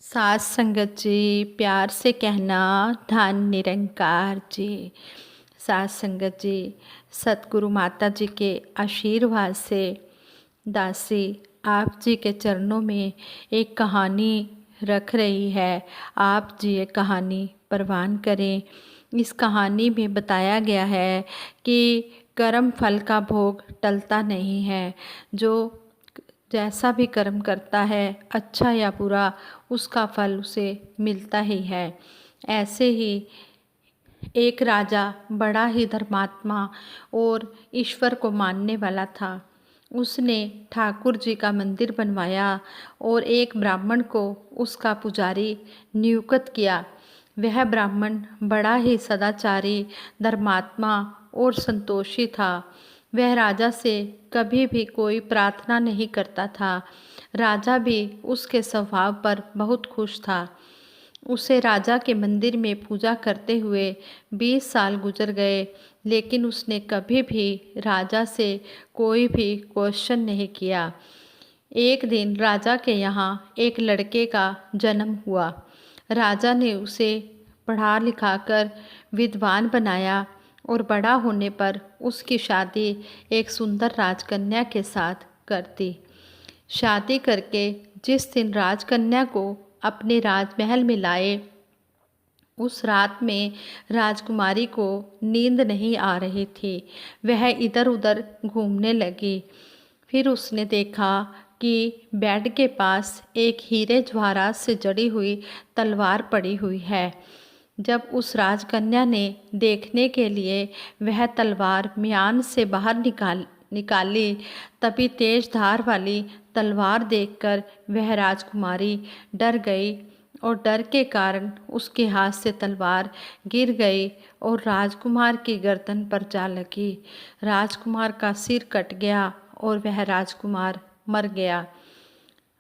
सास संगत जी, प्यार से कहना धन निरंकार जी। सास संगत जी, सतगुरु माता जी के आशीर्वाद से दासी आप जी के चरणों में एक कहानी रख रही है। आप जी ये कहानी प्रवान करें। इस कहानी में बताया गया है कि कर्म फल का भोग टलता नहीं है। जो जैसा भी कर्म करता है, अच्छा या बुरा, उसका फल उसे मिलता ही है। ऐसे ही एक राजा बड़ा ही धर्मात्मा और ईश्वर को मानने वाला था। उसने ठाकुर जी का मंदिर बनवाया और एक ब्राह्मण को उसका पुजारी नियुक्त किया। वह ब्राह्मण बड़ा ही सदाचारी, धर्मात्मा और संतोषी था। वह राजा से कभी भी कोई प्रार्थना नहीं करता था। राजा भी उसके स्वभाव पर बहुत खुश था। उसे राजा के मंदिर में पूजा करते हुए 20 साल गुजर गए, लेकिन उसने कभी भी राजा से कोई भी क्वेश्चन नहीं किया। एक दिन राजा के यहाँ एक लड़के का जन्म हुआ। राजा ने उसे पढ़ा लिखाकर विद्वान बनाया और बड़ा होने पर उसकी शादी एक सुंदर राजकन्या के साथ कर दी। शादी करके जिस दिन राजकन्या को अपने राजमहल में लाए, उस रात में राजकुमारी को नींद नहीं आ रही थी। वह इधर उधर घूमने लगी। फिर उसने देखा कि बेड के पास एक हीरे जवाहरात से जड़ी हुई तलवार पड़ी हुई है। जब उस राजकन्या ने देखने के लिए वह तलवार म्यान से बाहर निकाली, तभी तेज धार वाली तलवार देखकर वह राजकुमारी डर गई और डर के कारण उसके हाथ से तलवार गिर गई और राजकुमार की गर्दन पर जा लगी। राजकुमार का सिर कट गया और वह राजकुमार मर गया।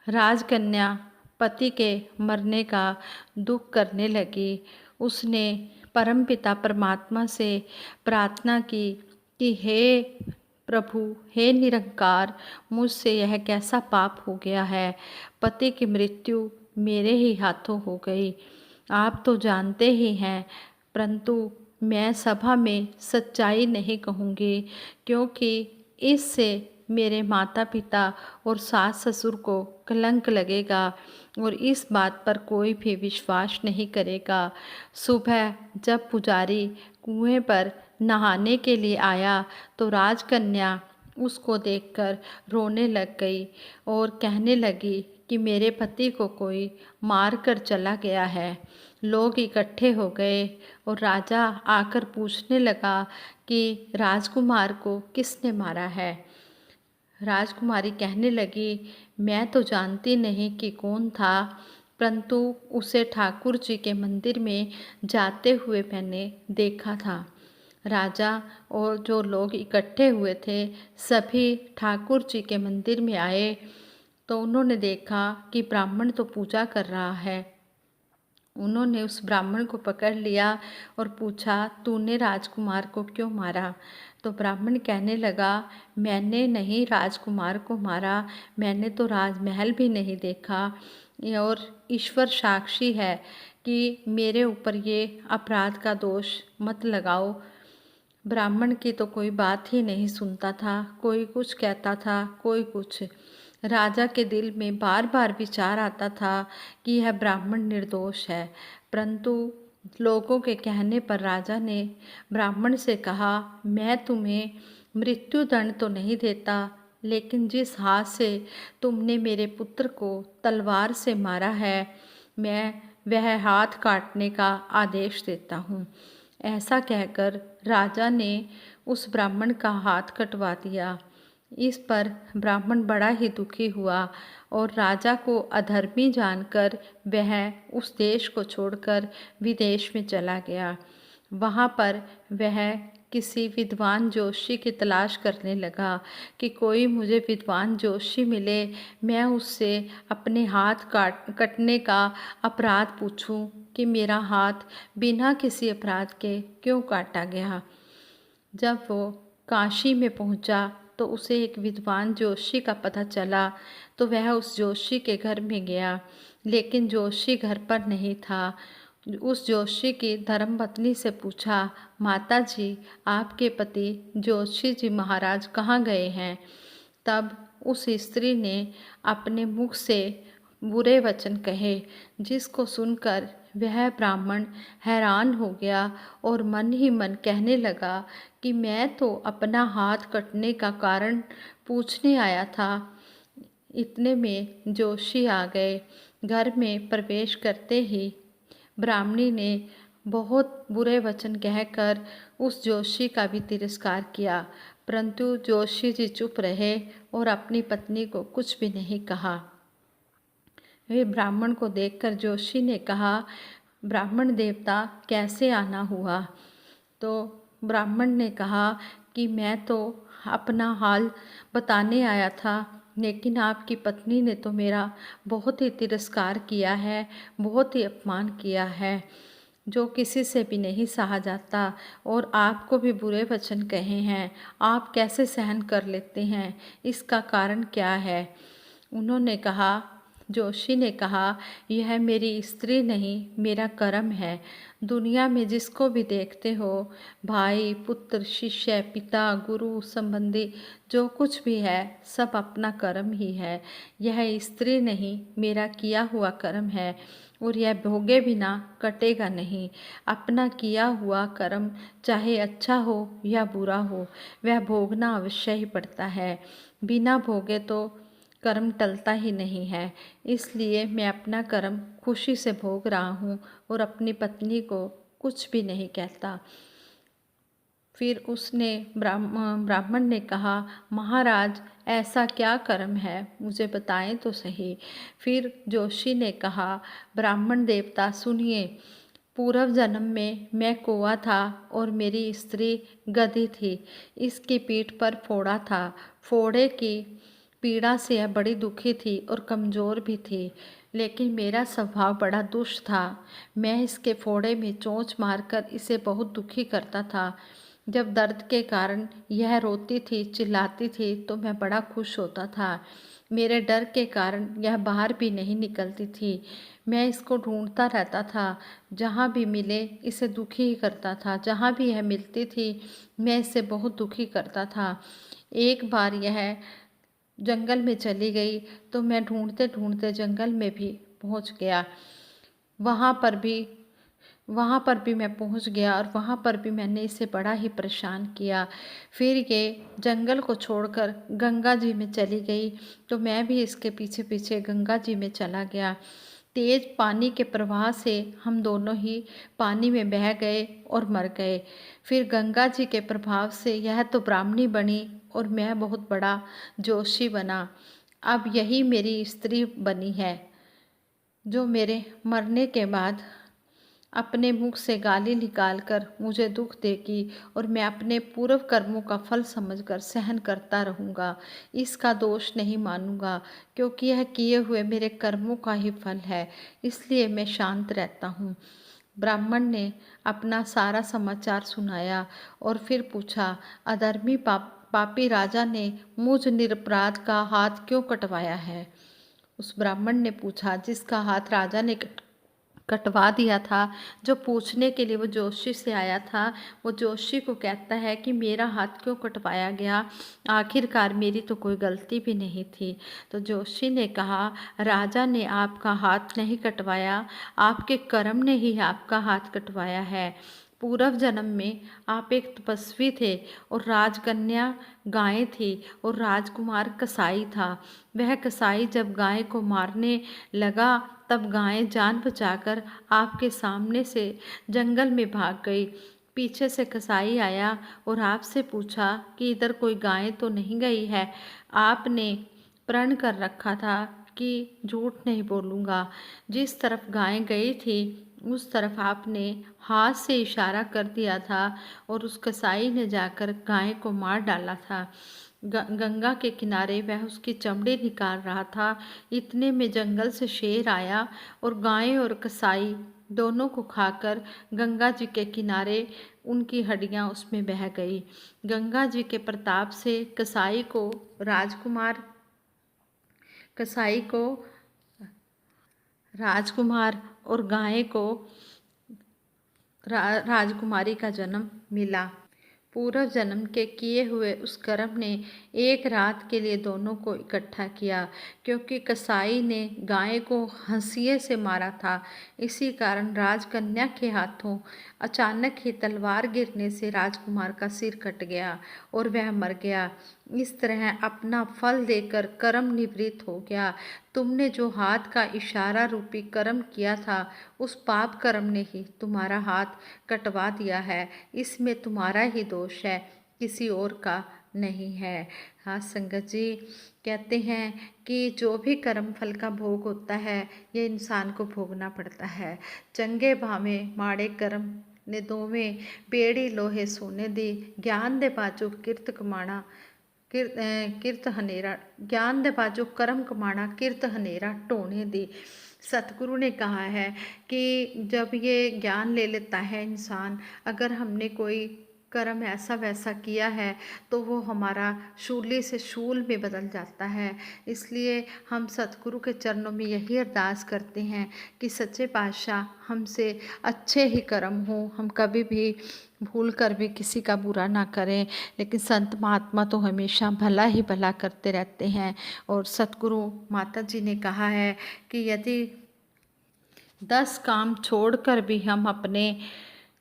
राजकन्या पति के मरने का दुख करने लगी। उसने परमपिता परमात्मा से प्रार्थना की कि हे प्रभु, हे निरंकार, मुझसे यह कैसा पाप हो गया है। पति की मृत्यु मेरे ही हाथों हो गई। आप तो जानते ही हैं, परंतु मैं सभा में सच्चाई नहीं कहूँगी, क्योंकि इससे मेरे माता पिता और सास ससुर को कलंक लगेगा और इस बात पर कोई भी विश्वास नहीं करेगा। सुबह जब पुजारी कुएं पर नहाने के लिए आया तो राजकन्या उसको देखकर रोने लग गई और कहने लगी कि मेरे पति को कोई मार कर चला गया है। लोग इकट्ठे हो गए और राजा आकर पूछने लगा कि राजकुमार को किसने मारा है। राजकुमारी कहने लगी, मैं तो जानती नहीं कि कौन था, परंतु उसे ठाकुर जी के मंदिर में जाते हुए मैंने देखा था। राजा और जो लोग इकट्ठे हुए थे, सभी ठाकुर जी के मंदिर में आए तो उन्होंने देखा कि ब्राह्मण तो पूजा कर रहा है। उन्होंने उस ब्राह्मण को पकड़ लिया और पूछा, तूने राजकुमार को क्यों मारा? तो ब्राह्मण कहने लगा, मैंने नहीं राजकुमार को मारा, मैंने तो राजमहल भी नहीं देखा और ईश्वर साक्षी है कि मेरे ऊपर ये अपराध का दोष मत लगाओ। ब्राह्मण की तो कोई बात ही नहीं सुनता था, कोई कुछ कहता था, कोई कुछ। राजा के दिल में बार बार विचार आता था कि यह ब्राह्मण निर्दोष है, परंतु लोगों के कहने पर राजा ने ब्राह्मण से कहा, मैं तुम्हें मृत्युदंड तो नहीं देता, लेकिन जिस हाथ से तुमने मेरे पुत्र को तलवार से मारा है, मैं वह हाथ काटने का आदेश देता हूँ। ऐसा कहकर राजा ने उस ब्राह्मण का हाथ कटवा दिया। इस पर ब्राह्मण बड़ा ही दुखी हुआ और राजा को अधर्मी जानकर वह उस देश को छोड़कर विदेश में चला गया। वहाँ पर वह किसी विद्वान जोशी की तलाश करने लगा कि कोई मुझे विद्वान जोशी मिले, मैं उससे अपने हाथ कटने का अपराध पूछूं कि मेरा हाथ बिना किसी अपराध के क्यों काटा गया। जब वो काशी में पहुंचा तो उसे एक विद्वान जोशी का पता चला। तो वह उस जोशी के घर में गया, लेकिन जोशी घर पर नहीं था। उस जोशी की धर्मपत्नी से पूछा, माता जी, आपके पति जोशी जी महाराज कहाँ गए हैं? तब उस स्त्री ने अपने मुख से बुरे वचन कहे, जिसको सुनकर वह ब्राह्मण हैरान हो गया और मन ही मन कहने लगा कि मैं तो अपना हाथ कटने का कारण पूछने आया था। इतने में जोशी आ गए। घर में प्रवेश करते ही ब्राह्मणी ने बहुत बुरे वचन कहकर उस जोशी का भी तिरस्कार किया, परंतु जोशी जी चुप रहे और अपनी पत्नी को कुछ भी नहीं कहा। वे ब्राह्मण को देखकर जोशी ने कहा, ब्राह्मण देवता कैसे आना हुआ? तो ब्राह्मण ने कहा कि मैं तो अपना हाल बताने आया था, लेकिन आपकी पत्नी ने तो मेरा बहुत ही तिरस्कार किया है, बहुत ही अपमान किया है, जो किसी से भी नहीं सहा जाता, और आपको भी बुरे वचन कहे हैं। आप कैसे सहन कर लेते हैं? इसका कारण क्या है? उन्होंने कहा, जोशी ने कहा, यह मेरी स्त्री नहीं, मेरा कर्म है। दुनिया में जिसको भी देखते हो, भाई, पुत्र, शिष्य, पिता, गुरु, संबंधी, जो कुछ भी है, सब अपना कर्म ही है। यह स्त्री नहीं, मेरा किया हुआ कर्म है, और यह भोगे बिना कटेगा नहीं। अपना किया हुआ कर्म चाहे अच्छा हो या बुरा हो, वह भोगना अवश्य ही पड़ता है। बिना भोगे तो कर्म टलता ही नहीं है। इसलिए मैं अपना कर्म खुशी से भोग रहा हूँ और अपनी पत्नी को कुछ भी नहीं कहता। फिर उसने ब्राह्मण ने कहा, महाराज, ऐसा क्या कर्म है, मुझे बताएं तो सही। फिर जोशी ने कहा, ब्राह्मण देवता सुनिए, पूर्व जन्म में मैं कौवा था और मेरी स्त्री गधी थी। इसकी पीठ पर फोड़ा था। फोड़े की पीड़ा से यह बड़ी दुखी थी और कमज़ोर भी थी, लेकिन मेरा स्वभाव बड़ा दुष्ट था। मैं इसके फोड़े में चोंच मारकर इसे बहुत दुखी करता था। जब दर्द के कारण यह रोती थी, चिल्लाती थी, तो मैं बड़ा खुश होता था। मेरे डर के कारण यह बाहर भी नहीं निकलती थी। मैं इसको ढूंढता रहता था, जहाँ भी मिले इसे दुखी ही करता था। जहाँ भी यह मिलती थी, मैं इसे बहुत दुखी करता था। एक बार यह जंगल में चली गई, तो मैं ढूंढते ढूंढते जंगल में भी पहुंच गया। वहाँ पर भी मैं पहुंच गया और वहाँ पर भी मैंने इसे बड़ा ही परेशान किया। फिर ये जंगल को छोड़कर गंगा जी में चली गई, तो मैं भी इसके पीछे पीछे गंगा जी में चला गया। तेज पानी के प्रवाह से हम दोनों ही पानी में बह गए और मर गए। फिर गंगा जी के प्रभाव से यह तो ब्राह्मणी बनी और मैं बहुत बड़ा जोशी बना। अब यही मेरी स्त्री बनी है, जो मेरे मरने के बाद अपने मुख से गाली निकालकर मुझे दुख देगी, और मैं अपने पूर्व कर्मों का फल समझकर सहन करता रहूँगा। इसका दोष नहीं मानूंगा, क्योंकि यह किए हुए मेरे कर्मों का ही फल है। इसलिए मैं शांत रहता हूँ। ब्राह्मण ने अपना सारा समाचार सुनाया और फिर पूछा, अधर्मी पापी राजा ने मुझ निरपराध का हाथ क्यों कटवाया है? उस ब्राह्मण ने पूछा, जिसका हाथ राजा ने कटवा दिया था, जो पूछने के लिए वो जोशी से आया था, वो जोशी को कहता है कि मेरा हाथ क्यों कटवाया गया? आखिरकार मेरी तो कोई गलती भी नहीं थी। तो जोशी ने कहा, राजा ने आपका हाथ नहीं कटवाया, आपके कर्म ने ही आपका हाथ कटवाया है। पूर्व जन्म में आप एक तपस्वी थे और राजकन्या गाय थी और राजकुमार कसाई था। वह कसाई जब गाय को मारने लगा, तब गाय जान बचाकर आपके सामने से जंगल में भाग गई। पीछे से कसाई आया और आपसे पूछा कि इधर कोई गाय तो नहीं गई है? आपने प्रण कर रखा था कि झूठ नहीं बोलूँगा। जिस तरफ गाय गई थी, उस तरफ आपने हाथ से इशारा कर दिया था और उस कसाई ने जाकर गाय को मार डाला था। गंगा के किनारे वह उसकी चमड़ी निकाल रहा था। इतने में जंगल से शेर आया और गाय और कसाई दोनों को खाकर गंगा जी के किनारे उनकी हड्डियां उसमें बह गई। गंगा जी के प्रताप से कसाई को राजकुमार कसाई को राजकुमार और गाय को राजकुमारी का जन्म मिला। पूर्व जन्म के किए हुए उस कर्म ने एक रात के लिए दोनों को इकट्ठा किया। क्योंकि कसाई ने गाय को हंसिए से मारा था, इसी कारण राजकन्या के हाथों अचानक ही तलवार गिरने से राजकुमार का सिर कट गया और वह मर गया। इस तरह अपना फल देकर कर्म निवृत्त हो गया। तुमने जो हाथ का इशारा रूपी कर्म किया था, उस पाप कर्म ने ही तुम्हारा हाथ कटवा दिया है। इसमें तुम्हारा ही दोष है, किसी और का नहीं है। हाँ संगत जी, कहते हैं कि जो भी कर्म फल का भोग होता है, ये इंसान को भोगना पड़ता है। चंगे भावे माड़े कर्म ने दोवें, बेड़ी लोहे सोने दी, ज्ञान दे बाजू किरत कमाना किरत हनेरा, ज्ञान दे बाजू कर्म कमाना किरत हनेरा ढोने दी। सतगुरु ने कहा है कि जब ये ज्ञान ले लेता है इंसान, अगर हमने कोई कर्म ऐसा वैसा किया है तो वो हमारा शूली से शूल में बदल जाता है। इसलिए हम सतगुरु के चरणों में यही अरदास करते हैं कि सच्चे पातशाह हमसे अच्छे ही कर्म हो, हम कभी भी भूल कर भी किसी का बुरा ना करें। लेकिन संत महात्मा तो हमेशा भला ही भला करते रहते हैं। और सतगुरु माता जी ने कहा है कि यदि 10 काम छोड़कर भी हम अपने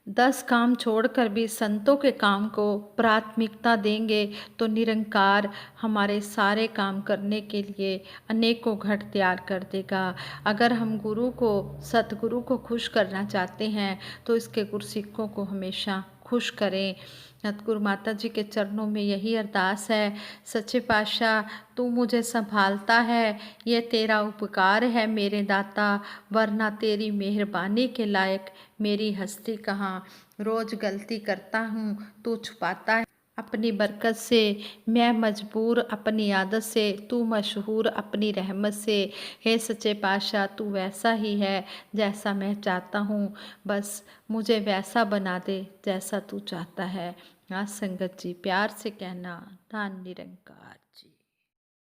10 काम छोड़कर भी संतों के काम को प्राथमिकता देंगे तो निरंकार हमारे सारे काम करने के लिए अनेकों घट तैयार कर देगा। अगर हम गुरु को सतगुरु को खुश करना चाहते हैं तो इसके गुरसिक्खों को हमेशा खुश करें। सतगुरु माता जी के चरणों में यही अरदास है, सच्चे पातशाह तू मुझे संभालता है, ये तेरा उपकार है मेरे दाता, वरना तेरी मेहरबानी के लायक मेरी हस्ती कहाँ। रोज़ गलती करता हूँ, तू छुपाता है अपनी बरकत से, मैं मजबूर अपनी आदत से, तू मशहूर अपनी रहमत से। हे सच्चे पातशाह तू वैसा ही है जैसा मैं चाहता हूँ, बस मुझे वैसा बना दे जैसा तू चाहता है। हाँ संगत जी, प्यार से कहना, धन निरंकार।